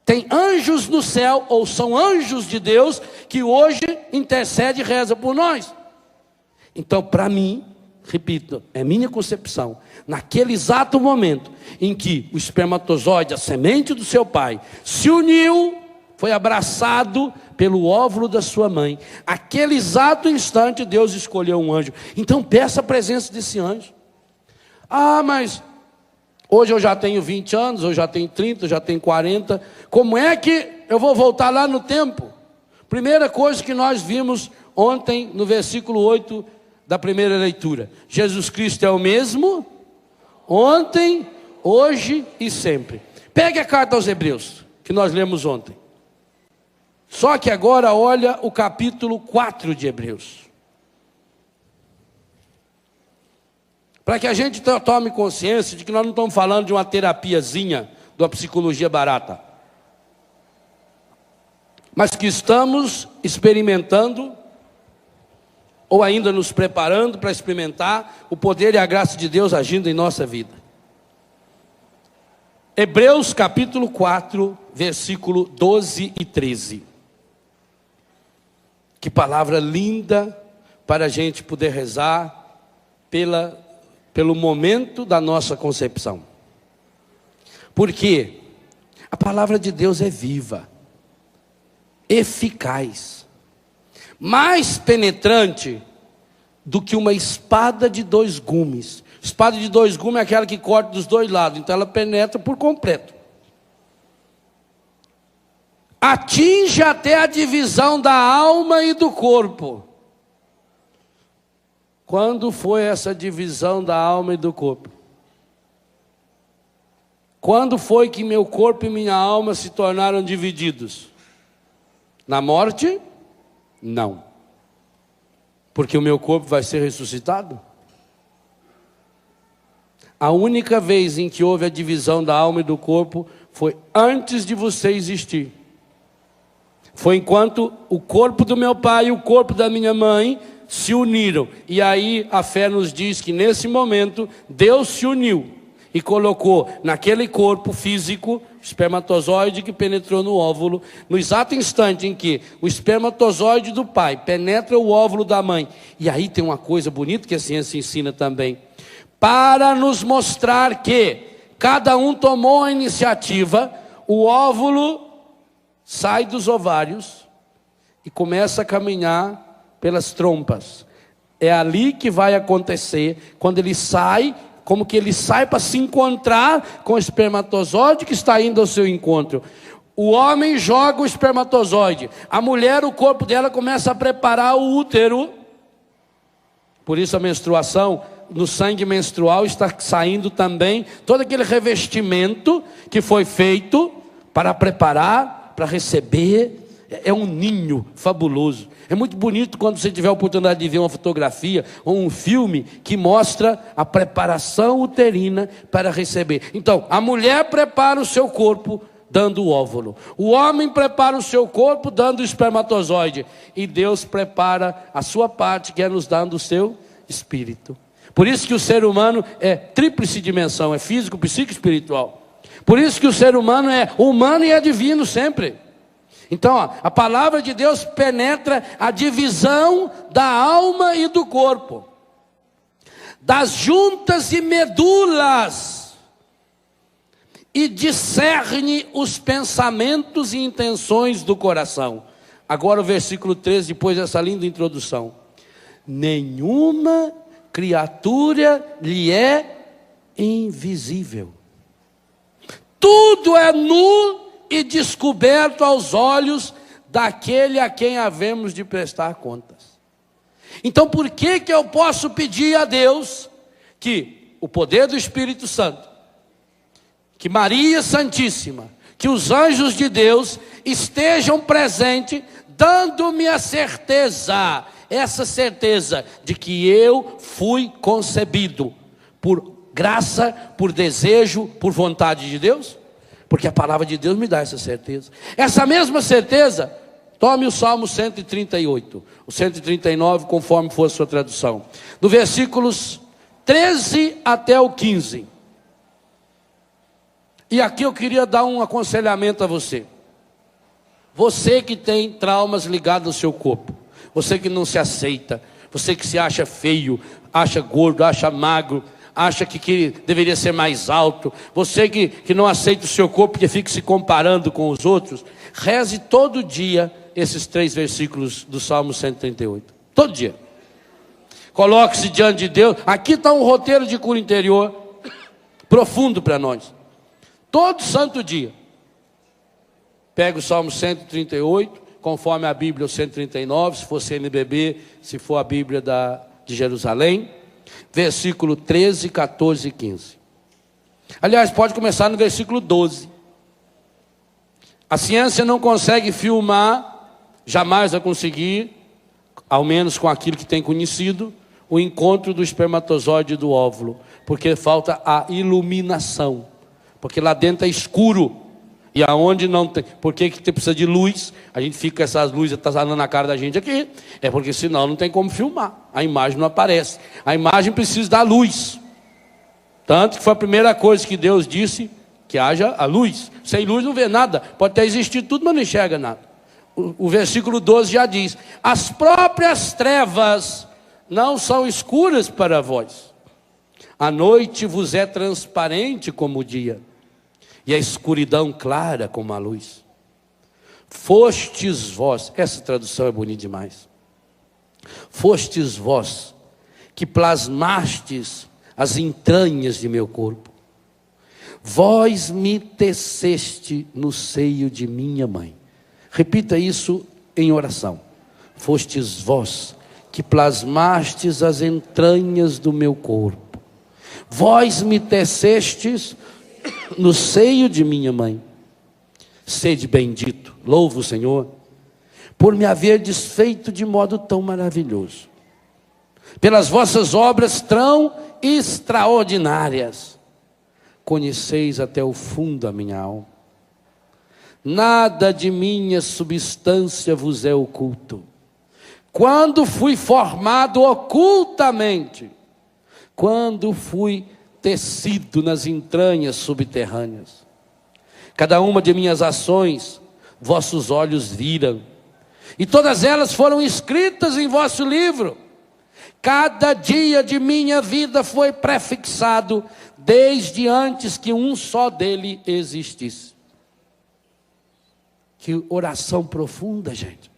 têm anjos no céu, ou são anjos de Deus, que hoje intercede e reza por nós. Então, para mim, repito, é minha concepção, naquele exato momento em que o espermatozoide, a semente do seu pai, se uniu, foi abraçado pelo óvulo da sua mãe, aquele exato instante Deus escolheu um anjo. Então peça a presença desse anjo. Mas hoje eu já tenho 20 anos, eu já tenho 30, eu já tenho 40, como é que eu vou voltar lá no tempo? Primeira coisa que nós vimos ontem no versículo 8 da primeira leitura: Jesus Cristo é o mesmo ontem, hoje e sempre. Pegue a carta aos Hebreus, que nós lemos ontem. Só que agora olha o capítulo 4 de Hebreus. Para que a gente tome consciência de que nós não estamos falando de uma terapiazinha, de uma psicologia barata, mas que estamos experimentando, ou ainda nos preparando para experimentar o poder e a graça de Deus agindo em nossa vida. Hebreus capítulo 4, versículo 12 e 13. Que palavra linda para a gente poder rezar pelo momento da nossa concepção. Porque a palavra de Deus é viva, eficaz, mais penetrante do que uma espada de 2 gumes. Espada de 2 gumes é aquela que corta dos 2 lados, então ela penetra por completo. Atinge até a divisão da alma e do corpo. Quando foi essa divisão da alma e do corpo? Quando foi que meu corpo e minha alma se tornaram divididos? Na morte? Não. Porque o meu corpo vai ser ressuscitado? A única vez em que houve a divisão da alma e do corpo foi antes de você existir. Foi enquanto o corpo do meu pai e o corpo da minha mãe se uniram. E aí a fé nos diz que nesse momento Deus se uniu e colocou naquele corpo físico o espermatozoide que penetrou no óvulo. No exato instante em que o espermatozoide do pai penetra o óvulo da mãe. E aí tem uma coisa bonita que a ciência ensina também. Para nos mostrar que cada um tomou a iniciativa, o óvulo sai dos ovários e começa a caminhar pelas trompas. É ali que vai acontecer, quando ele sai, como que ele sai para se encontrar com o espermatozoide que está indo ao seu encontro. O homem joga o espermatozoide, a mulher, o corpo dela começa a preparar o útero. Por isso a menstruação, no sangue menstrual está saindo também todo aquele revestimento que foi feito para preparar, para receber. É um ninho fabuloso. É muito bonito quando você tiver a oportunidade de ver uma fotografia ou um filme que mostra a preparação uterina para receber. Então, a mulher prepara o seu corpo dando o óvulo. O homem prepara o seu corpo dando o espermatozoide. E Deus prepara a sua parte, que é nos dando o seu espírito. Por isso que o ser humano é tríplice dimensão, é físico, psíquico e espiritual. Por isso que o ser humano é humano e é divino sempre. Então, a palavra de Deus penetra a divisão da alma e do corpo, das juntas e medulas, e discerne os pensamentos e intenções do coração. Agora o versículo 13, depois dessa linda introdução. Nenhuma criatura lhe é invisível. Tudo é nu e descoberto aos olhos daquele a quem havemos de prestar contas. Então por que eu posso pedir a Deus que o poder do Espírito Santo, que Maria Santíssima, que os anjos de Deus estejam presentes, dando-me a certeza, essa certeza de que eu fui concebido por graça, por desejo, por vontade de Deus? Porque a palavra de Deus me dá essa certeza. Essa mesma certeza, tome o Salmo 138, o 139, conforme for a sua tradução. Do versículos 13 até o 15. E aqui eu queria dar um aconselhamento a você. Você que tem traumas ligados ao seu corpo. Você que não se aceita. Você que se acha feio, acha gordo, acha magro, acha que deveria ser mais alto. Você que não aceita o seu corpo, porque fica se comparando com os outros. Reze todo dia esses 3 versículos do Salmo 138. Todo dia. Coloque-se diante de Deus. Aqui está um roteiro de cura interior profundo para nós. Todo santo dia. Pega o Salmo 138, conforme a Bíblia, o 139, se for CNBB, se for a Bíblia de Jerusalém. Versículo 13, 14 e 15. Aliás, pode começar no versículo 12. A ciência não consegue filmar, jamais vai conseguir, ao menos com aquilo que tem conhecido, o encontro do espermatozoide e do óvulo, porque falta a iluminação, porque lá dentro é escuro, e aonde não tem, por que precisa de luz? A gente fica com essas luzes atazanando na cara da gente aqui, é porque senão não tem como filmar, a imagem não aparece, a imagem precisa da luz, tanto que foi a primeira coisa que Deus disse, que haja a luz. Sem luz não vê nada, pode até existir tudo, mas não enxerga nada. O versículo 12 já diz: as próprias trevas não são escuras para vós, a noite vos é transparente como o dia, e a escuridão clara como a luz. Fostes vós, essa tradução é bonita demais. Fostes vós que plasmastes as entranhas de meu corpo. Vós me teceste no seio de minha mãe. Repita isso em oração. Fostes vós que plasmastes as entranhas do meu corpo. Vós me tecestes no seio de minha mãe. Sede bendito, louvo o Senhor, por me haver desfeito de modo tão maravilhoso. Pelas vossas obras tão extraordinárias, conheceis até o fundo a minha alma. nada de minha substância vos é oculto. Quando fui formado ocultamente, quando fui tecido nas entranhas subterrâneas, cada uma de minhas ações vossos olhos viram, e todas elas foram escritas em vosso livro. Cada dia de minha vida foi prefixado, desde antes que um só dele existisse. Que oração profunda, gente.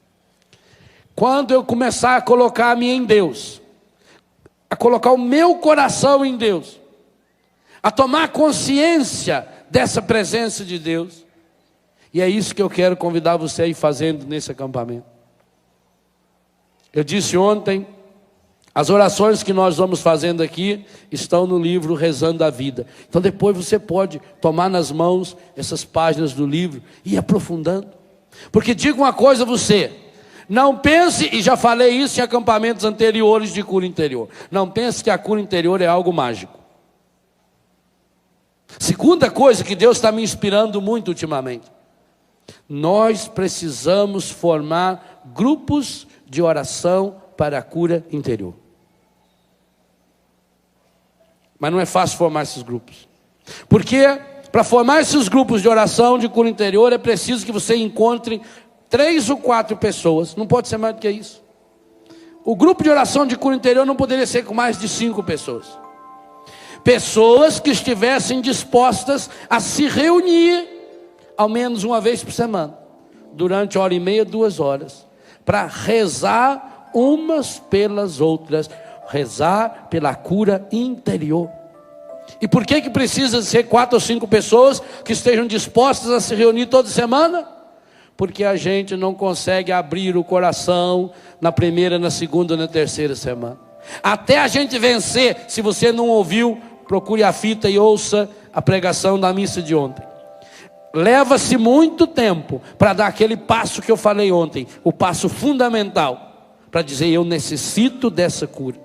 Quando eu começar a colocar-me em Deus, a colocar o meu coração em Deus, a tomar consciência dessa presença de Deus, e é isso que eu quero convidar você a ir fazendo nesse acampamento. Eu disse ontem, as orações que nós vamos fazendo aqui estão no livro Rezando a Vida. Então depois você pode tomar nas mãos essas páginas do livro e ir aprofundando. Porque digo uma coisa a você, não pense, e já falei isso em acampamentos anteriores de cura interior, não pense que a cura interior é algo mágico. Segunda coisa que Deus está me inspirando muito ultimamente, nós precisamos formar grupos de oração para a cura interior. Mas não é fácil formar esses grupos. Porque para formar esses grupos de oração de cura interior é preciso que você encontre 3 ou 4 pessoas. Não pode ser mais do que isso. O grupo de oração de cura interior não poderia ser com mais de 5 pessoas. Pessoas que estivessem dispostas a se reunir ao menos uma vez por semana, durante 1h30, 2 horas, para rezar umas pelas outras, rezar pela cura interior. E por que precisa ser 4 ou 5 pessoas que estejam dispostas a se reunir toda semana? Porque a gente não consegue abrir o coração na primeira, na segunda, na terceira semana. Até a gente vencer, se você não ouviu, procure a fita e ouça a pregação da missa de ontem. Leva-se muito tempo para dar aquele passo que eu falei ontem, o passo fundamental, para dizer eu necessito dessa cura.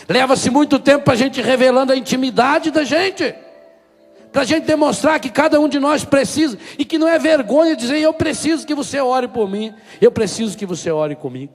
Leva-se muito tempo para a gente revelando a intimidade da gente, para a gente demonstrar que cada um de nós precisa, e que não é vergonha dizer eu preciso que você ore por mim, eu preciso que você ore comigo.